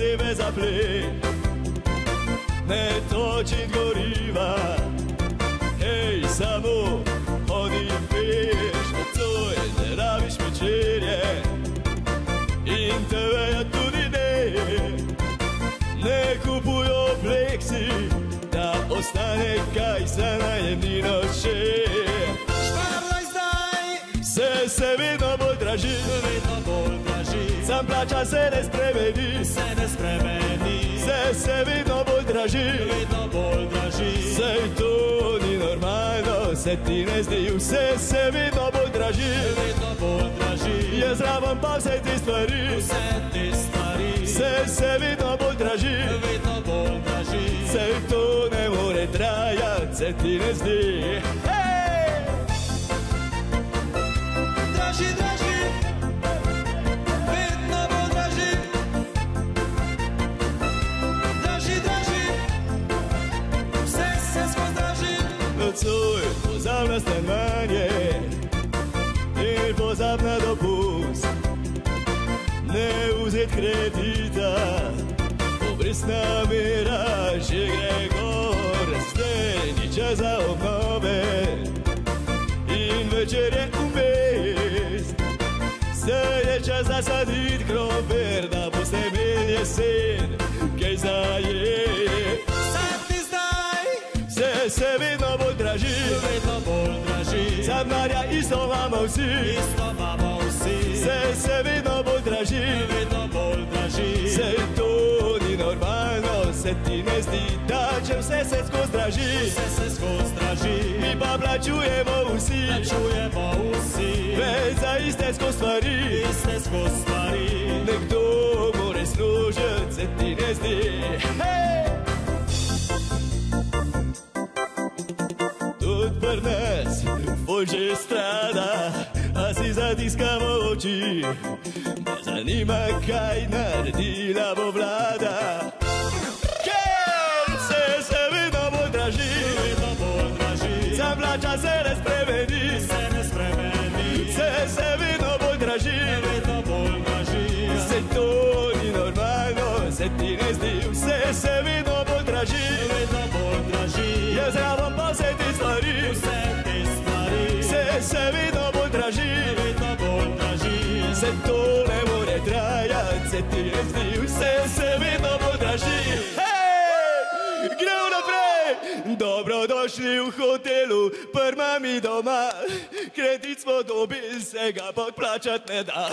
ciebie zapleć. Ne točiť goriva, hej, samo chodí peš, co je, neráviš večerje, in tebe ja tudi ne, ne kupujo pleksi, da ostane kaj za najemnino še. Šparlaj zdaj, se vedno bolj draži, sam plača se ne spremeni, se vedno bolj draži, sej to ni normalno, se ti ne zdi, vse se vedno bolj draži, je zraven pa vse te stvari, se vedno bolj draži, sej to ne more trajati, se ti ne zdi. draži, draži, vedno bolj draži, draži, draži, vse se skozi draži. Nocoj pozab na stanovanje in pozab na dopust, ne vzet kredita, obrestna mera že gre gor, zdaj ni čas za obnove in večer je vmes, zdaj je čas zasadit krompir, da boste imeli jesen kaj zajet. Se vedno bolj draži, Samnarja isto imamo vsi, se vedno bolj draži, sej to ni normalno, se ti ne zdi, da če vse se skozi draži, mi pa plačujemo vsi, več za iste skozi stvari, nekdo more služiti, se ti ne zdi. Tudi pri nas bolj že strada, a si zatiskamo oči, ne zanima, kaj naredila bo vlada. Ker se vedno bolj draži, sam plača se ne spremeni, se vedno bolj draži, se to ni normalno, se ti ne zdi, vse se vedno bolj draži, je zraven pa vse te stvari, se vedno bolj draži, se to ne more trajati, se ti ne zdi, vse se vedno bolj draži. Hej, gremo naprej, dobrodošli v hotelu, pri mami doma, kredit smo dobili, se ga pa odplačati ne da.